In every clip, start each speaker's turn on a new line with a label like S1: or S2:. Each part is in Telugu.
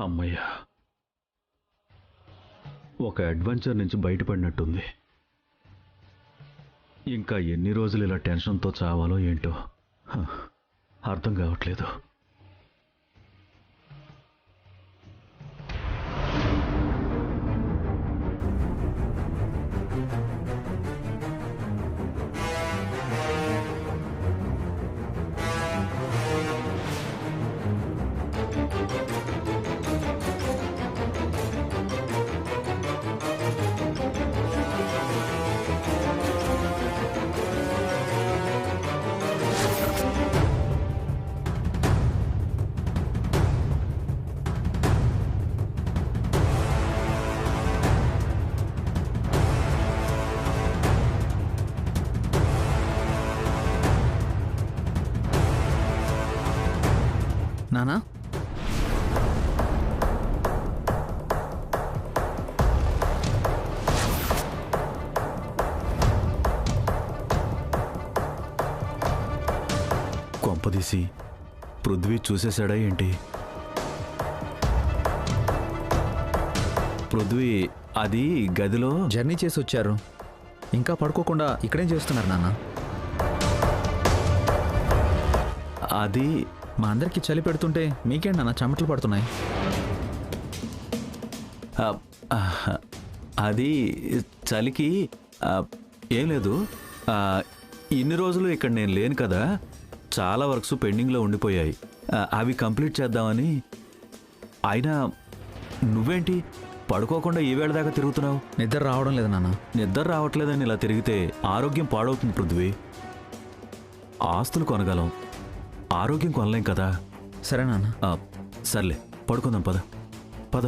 S1: అమ్మయ్యా, ఒక అడ్వెంచర్ నుంచి బయటపడినట్టుంది. ఇంకా ఎన్ని రోజులు ఇలా టెన్షన్తో చావాలో ఏంటో అర్థం కావట్లేదు.
S2: నానా,
S1: కొంపదీసి పృథ్వీ చూసేశాడా ఏంటి? పృథ్వీ అది గదిలో
S2: జర్నీ చేసి వచ్చారు, ఇంకా పడుకోకుండా ఇక్కడేం చేస్తున్నారు నాన్న?
S1: అది
S2: మా అందరికీ చలి పెడుతుంటే మీకేంటి నాన్న చెమటలు పడుతున్నాయి?
S1: అది చలికి ఏం లేదు. ఇన్ని రోజులు ఇక్కడ నేను లేను కదా, చాలా వర్క్స్ పెండింగ్లో ఉండిపోయాయి. అవి కంప్లీట్ చేద్దామని. అయినా నువ్వేంటి పడుకోకుండా ఈ వేళ దాకా తిరుగుతున్నావు?
S2: నిద్ర రావడం లేదు నాన్న.
S1: నిద్ర రావట్లేదని ఇలా తిరిగితే ఆరోగ్యం పాడవుతుంది పృథ్వీ. ఆస్తులు కొనగలం, ఆరోగ్యం కొనలేం కదా.
S2: సరే నాన్న.
S1: సర్లే, పడుకుందాం, పద పద.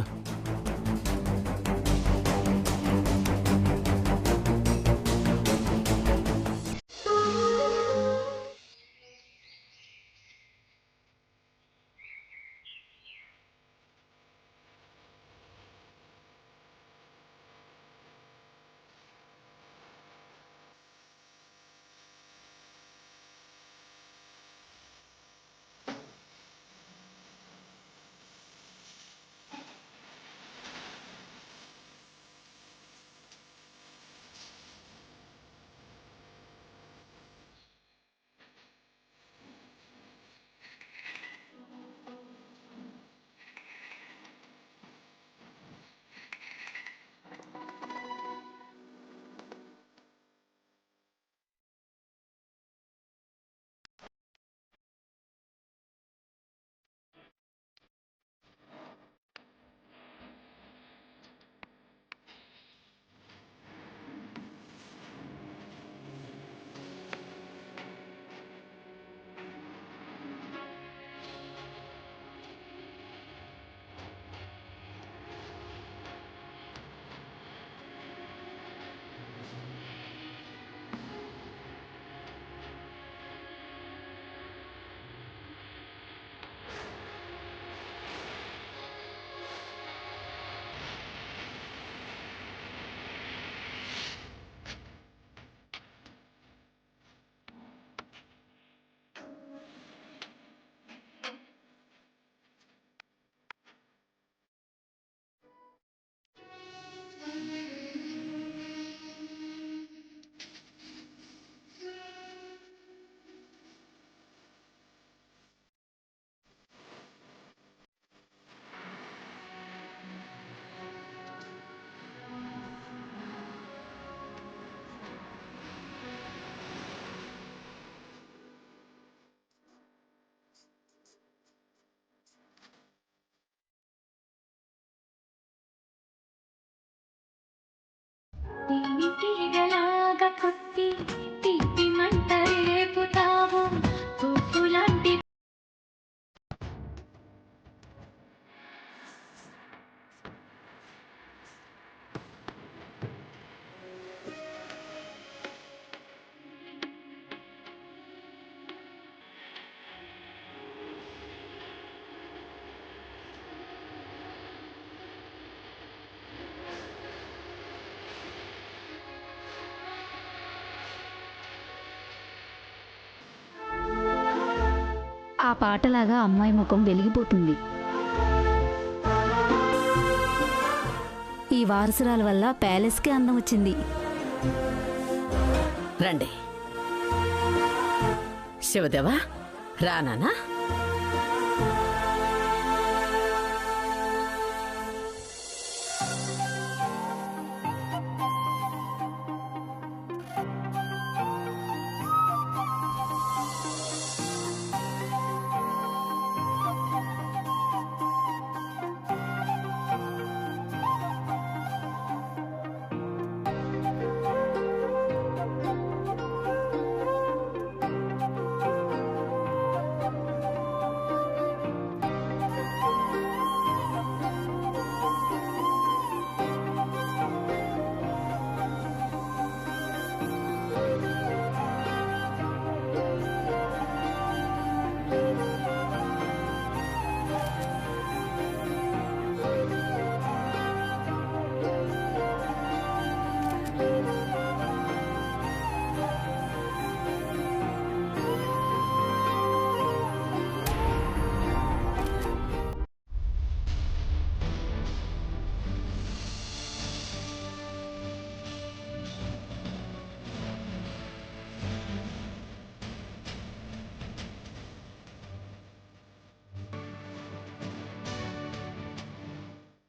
S3: పాటలాగా అమ్మాయి ముఖం వెలిగిపోతుంది. ఈ వారసురాల వల్ల ప్యాలెస్కి అందం వచ్చింది.
S4: రండి. శివదేవా రానా?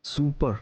S2: సూపర్.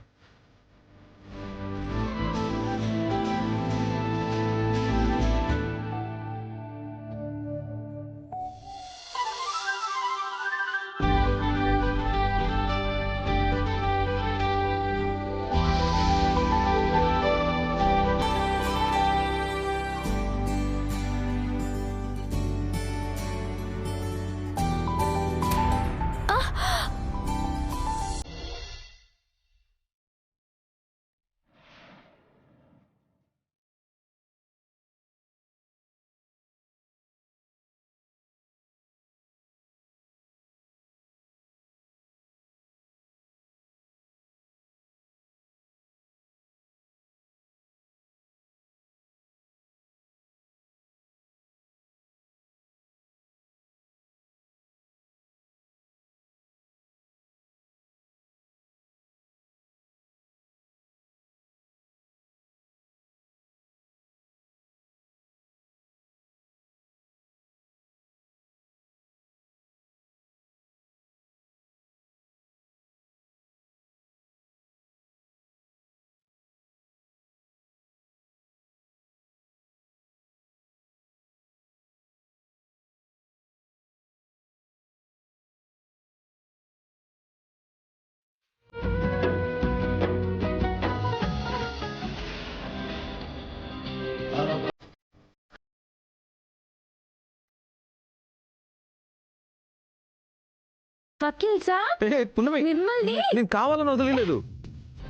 S3: వకీల్ సాబ్,
S2: పున్నమి,
S3: మిమ్మల్ని
S2: నేను కావాలని వదిలేదు.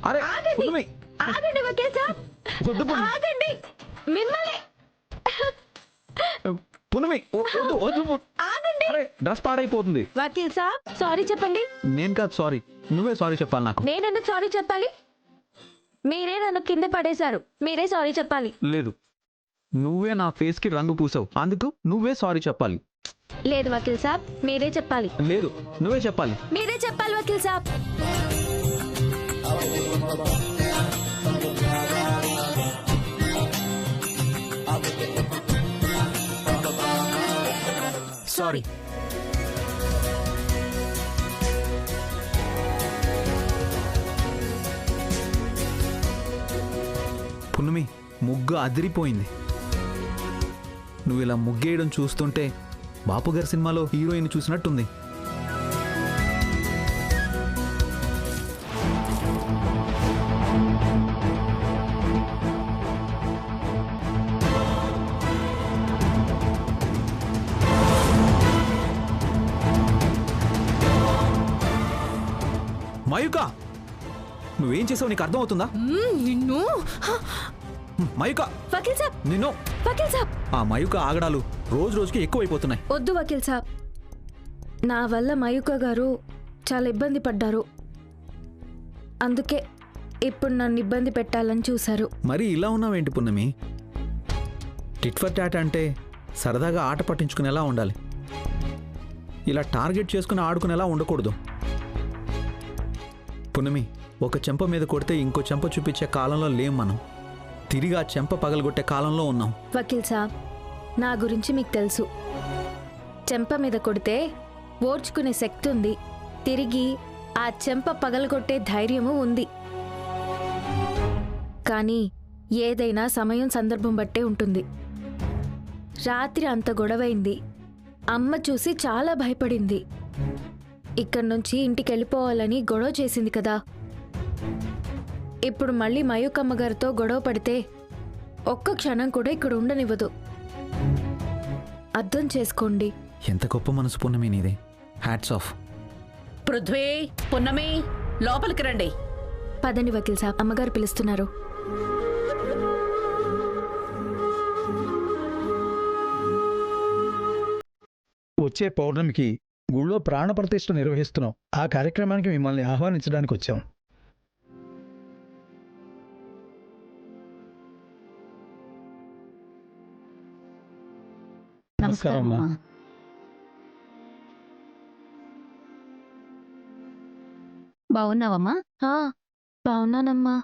S2: అరే పున్నమి,
S3: ఆగండి వకీల్ సాబ్,
S2: వద్దు పున్నమి.
S3: ఆగండి. మిమ్మల్ని
S2: పున్నమి, వద్దు వద్దు.
S3: ఆగండి.
S2: అరే డ్రెస్ పాడైపోతుంది.
S3: వకీల్ సాబ్, సారీ చెప్పండి.
S2: నేను కాదు సారీ, నువ్వే సారీ చెప్పాలి నాకు.
S3: నేనెందుకు సారీ చెప్పాలి? మీరే నన్ను కింద పడేశారు, మీరే సారీ చెప్పాలి.
S2: లేదు, నువ్వే నా ఫేస్ కి రంగు పూసావు, అందుకు నువ్వే సారీ చెప్పాలి.
S3: లేదు వకీల్ సాబ్, మీరే చెప్పాలి.
S2: లేదు, నువ్వే చెప్పాలి.
S3: మీరే చెప్పాలి వకీల్ సాబ్.
S2: సారీ. పున్నమి, ముగ్గు అదిరిపోయింది. నువ్వు ఇలా ముగ్గేయడం చూస్తుంటే బాపు గారి సినిమాలో హీరోయిన్ చూసినట్టుంది. మయూక, నువ్వేం చేసావు నీకు అర్థం అవుతుందా?
S3: నిన్ను
S2: మయూక,
S3: వకీల్ సాబ్,
S2: నిన్ను.
S3: వకీల్ సాబ్,
S2: ఆ మయూక ఆగడాలు రోజు రోజుకి ఎక్కువైపోతున్నాయి.
S3: వద్దు వకీల్ సాబ్. నా వల్ల మయూక గారు చాలా ఇబ్బంది పడ్డారు, అందుకే ఇప్పుడు నన్ను ఇబ్బంది పెట్టాలని చూశారు.
S2: మరి ఇలా ఉన్నావేంటి పున్నమి? టిట్ ఫర్ టాట్ అంటే సరదాగా ఆట పట్టించుకునేలా ఉండాలి. ఇలా టార్గెట్ చేసుకుని ఆడుకునేలా ఉండకూడదు. పున్నమి, ఒక చెంప మీద కొడితే ఇంకో చెంప చూపించే కాలంలో లేం మనం. తిరిగి ఆ చెంప పగలగొట్టే కాలంలో ఉన్నాం.
S3: వకీల్ సాబ్, నా గురించి మీకు తెలుసు. చెంప మీద కొడితే ఓర్చుకునే శక్తి ఉంది, తిరిగి ఆ చెంప పగలగొట్టే ధైర్యము ఉంది. కానీ ఏదైనా సమయం సందర్భం బట్టే ఉంటుంది. రాత్రి అంత గొడవైంది. అమ్మ చూసి చాలా భయపడింది. ఇక్కడి నుంచి ఇంటికి వెళ్ళిపోవాలని గొడవ చేసింది కదా. ఇప్పుడు మళ్ళీ మయూకమ్మ గారితో గొడవ పడితే ఒక్క క్షణం కూడా ఇక్కడ ఉండనివ్వదు. అర్థం చేసుకోండి.
S2: ఎంత గొప్ప మనసు పున్నమి నీది. Hats off.
S4: పృథ్వీ, పున్నమి, లోపలికి రండి.
S3: పదండి వకీల్ సాబ్, అమ్మగారు పిలుస్తున్నారు.
S5: వచ్చే పౌర్ణమికి గుళ్ళో ప్రాణప్రతిష్ఠ నిర్వహిస్తున్నాం. ఆ కార్యక్రమానికి మిమ్మల్ని ఆహ్వానించడానికి వచ్చాం. నమస్కారం అమ్మా.
S6: బాగున్నావమ్మా?
S3: ఆ, బాగున్నానమ్మా.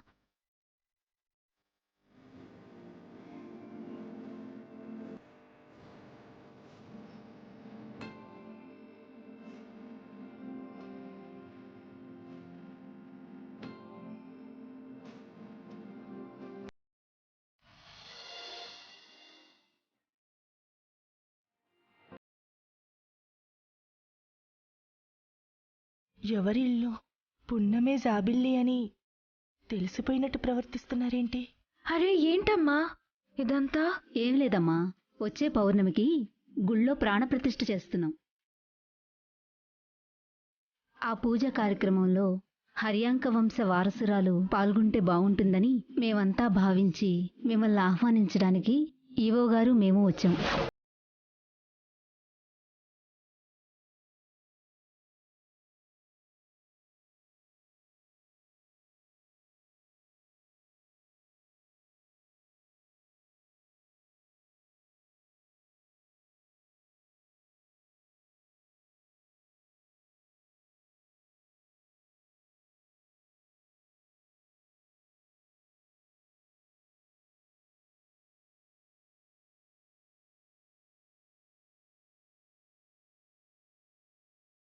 S7: ఎవరిల్లు పున్నమే జాబిల్లి అని తెలిసిపోయినట్టు ప్రవర్తిస్తున్నారేంటి?
S3: అరే ఏంటమ్మా ఇదంతా?
S6: ఏం లేదమ్మా, వచ్చే పౌర్ణమికి గుళ్ళో ప్రాణప్రతిష్ఠ చేస్తున్నాం. ఆ పూజ కార్యక్రమంలో హర్యాంక వంశ వారసురాలు పాల్గొంటే బాగుంటుందని మేమంతా భావించి మిమ్మల్ని ఆహ్వానించడానికి ఈవో గారు మేము వచ్చాం.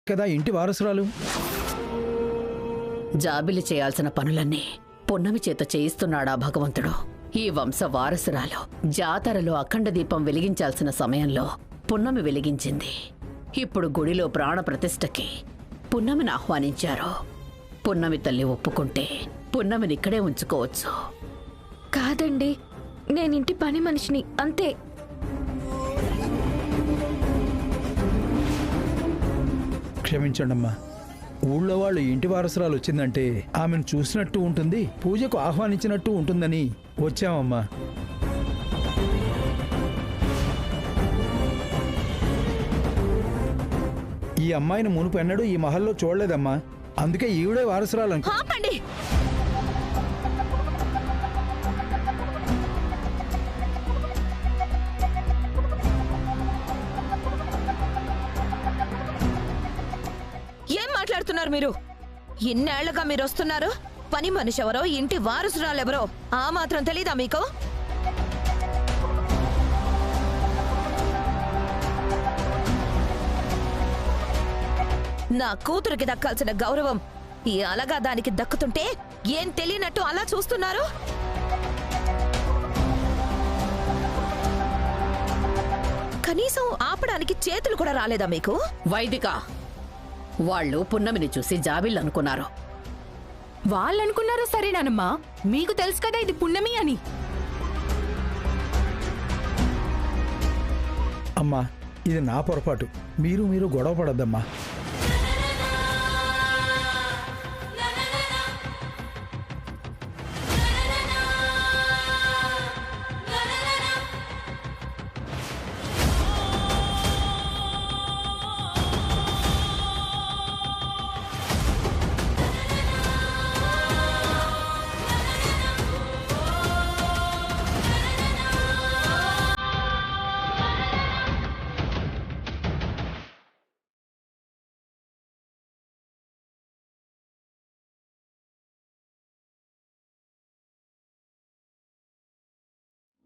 S5: కదా ఇంటి వారసురాలు.
S4: జాబిలి చేయాల్సిన పనులన్నీ పున్నమి చేత చేయిస్తున్నాడా భగవంతుడు? ఈ వంశ వారసురాలు జాతరలో అఖండ దీపం వెలిగించాల్సిన సమయంలో పున్నమి వెలిగించింది. ఇప్పుడు గుడిలో ప్రాణ ప్రతిష్ఠకి పున్నమిని ఆహ్వానించారు. పున్నమి తల్లి ఒప్పుకుంటే పున్నమిని ఇక్కడే ఉంచుకోవచ్చు.
S3: కాదండి, నేనింటి పని మనిషిని అంతే.
S5: క్షమించండమ్మా. ఊళ్ళో వాళ్ళు ఇంటి వారసురాలు వచ్చిందంటే ఆమెను చూసినట్టు ఉంటుంది, పూజకు ఆహ్వానించినట్టు ఉంటుందని వచ్చామమ్మా. ఈ అమ్మాయిని మునుపు ఎన్నడూ ఈ మహల్లో చూడలేదమ్మా. అందుకే ఈవిడే వారసురాలు.
S4: ఆపండి!
S8: ఏం మాట్లాడుతున్నారు మీరు? ఇన్నేళ్లుగా మీరు వస్తున్నారు. పని మనిషి ఎవరో, ఇంటి వారసురాలెవరో ఆ మాత్రం తెలీదా మీకు? నా కూతురికి దక్కాల్సిన గౌరవం ఈ అలగా దానికి దక్కుతుంటే ఏం తెలియనట్టు అలా చూస్తున్నారు? కనీసం ఆపడానికి చేతులు కూడా రాలేదా మీకు?
S4: వైదిక, వాళ్ళు పున్నమిని చూసి జాబిల్ అనుకున్నారు.
S9: వాళ్ళనుకున్నారో సరేనానమ్మా, మీకు తెలుసు కదా ఇది పున్నమి అని.
S5: అమ్మా, ఇది నా పొరపాటు. మీరు గొడవ పడద్దమ్మా.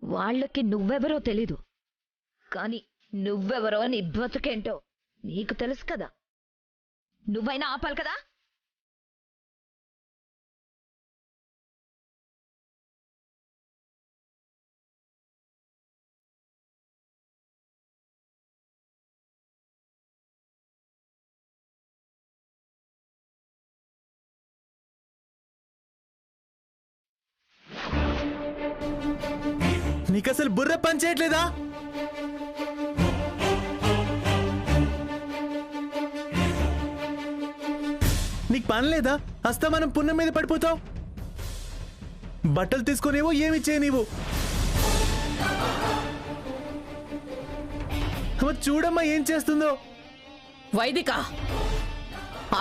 S8: వాళ్ళకి నువ్వెవరో తెలీదు, కాని నువ్వెవరో నీ బతుకేంటో నీకు తెలుసు కదా. నువ్వైనా ఆపాలి కదా.
S10: నీకు అసలు బుర్ర పని చేయట్లేదా? నీకు పని లేదా? అస్తమానం పుణ్యం మీద పడిపోతావు. బట్టలు తీసుకునేవో ఏమిచ్చే నీవు. చూడమ్మా ఏం చేస్తుందో.
S4: వైదిక,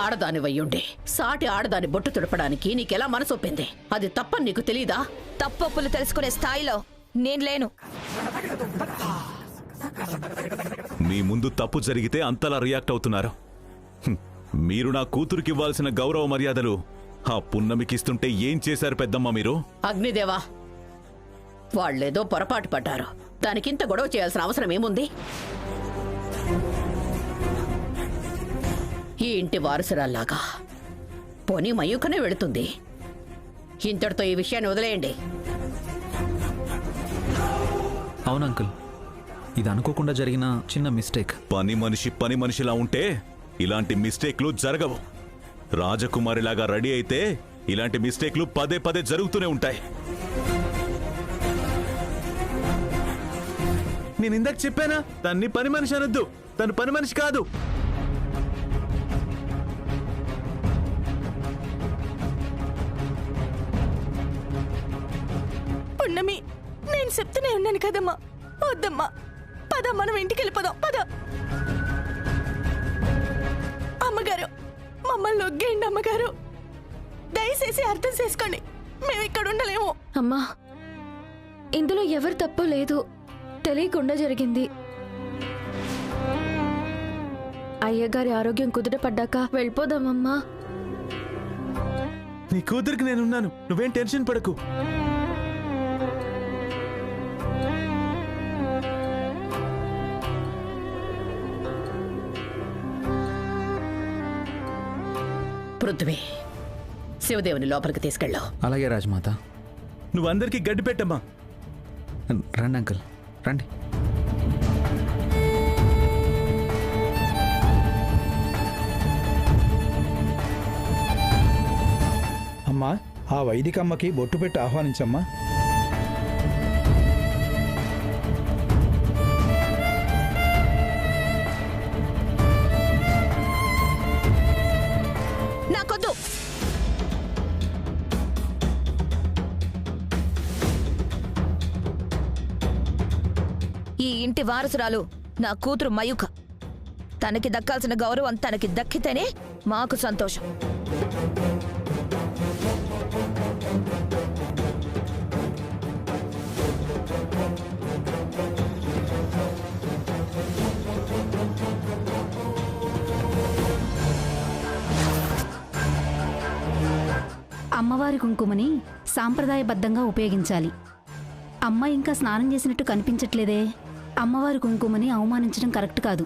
S4: ఆడదాని వయ్యుండి సాటి ఆడదాని బొట్టు తుడపడానికి నీకెలా మనసొప్పింది? అది తప్పని నీకు తెలీదా?
S8: తప్పొప్పులు తెలుసుకునే స్థాయిలో నేను లేను.
S11: మీ ముందు తప్పు జరిగితే అంతలా రియాక్ట్ అవుతున్నారు. మీరు నా కూతురికి ఇవ్వాల్సిన గౌరవ మర్యాదలు ఆ పున్నమికిస్తుంటే ఏం చేశారు పెద్దమ్మ మీరు?
S4: అగ్నిదేవా, వాళ్ళేదో పొరపాటు పడ్డారు. దానికింత గొడవ చేయాల్సిన అవసరం ఏముంది? ఈ ఇంటి వారసురాల్లాగా పోనీ మయూకనే వెళుతుంది. ఇంతటితో ఈ విషయాన్ని వదిలేయండి.
S2: అవును అంకుల్, ఇది అనుకోకుండా జరిగిన చిన్న మిస్టేక్.
S11: పని మనిషిలా ఉంటే ఇలాంటి మిస్టేక్లు జరగవు. రాజకుమారిలాగా రెడీ అయితే ఇలాంటి మిస్టేక్లు పదే పదే జరుగుతూనే ఉంటాయి.
S10: నేను ఇందాక చెప్పానా తన్ని పని మనిషి అనొద్దు. తను పని మనిషి కాదు.
S7: పున్నమి, నేను చెప్తూనే ఉన్నాను కదమ్మా, వద్దమ్మా, పద మనం ఇంటికి వెళ్ళిపోదాం, పద. అమ్మగారు, మమ్మల్ని ఒగ్గేయండి అమ్మగారు. దయచేసి అర్థం చేసుకోండి, మేము ఇక్కడ ఉండలేము.
S3: అమ్మా, ఇందులో ఎవరు తప్పు లేదు, తెలియకుండా జరిగింది. అయ్యగారి ఆరోగ్యం కుదుటపడ్డాక వెళ్ళిపోదామమ్మా.
S10: నీ కూతురికి నేనున్నాను, నువ్వేం టెన్షన్ పడకు.
S4: పృథ్వీ, శివదేవుని లోపలికి తీసుకెళ్ళావు.
S2: అలాగే రాజమాత.
S10: నువ్వందరికీ గడ్డి పెట్టమ్మా.
S2: రండి అంకుల్, రండి.
S5: అమ్మా, ఆ వైదికమ్మకి బొట్టు పెట్టి ఆహ్వానించమ్మా.
S8: నాకొద్దు. ఈ ఇంటి వారసురాలు నా కూతురు మయూక. తనకి దక్కాల్సిన గౌరవం తనకి దక్కితేనే మాకు సంతోషం.
S6: అమ్మవారి కుంకుమని సాంప్రదాయబద్ధంగా ఉపయోగించాలి. అమ్మ ఇంకా స్నానం చేసినట్టు కనిపించట్లేదే. అమ్మవారి కుంకుమని అవమానించడం కరెక్ట్ కాదు.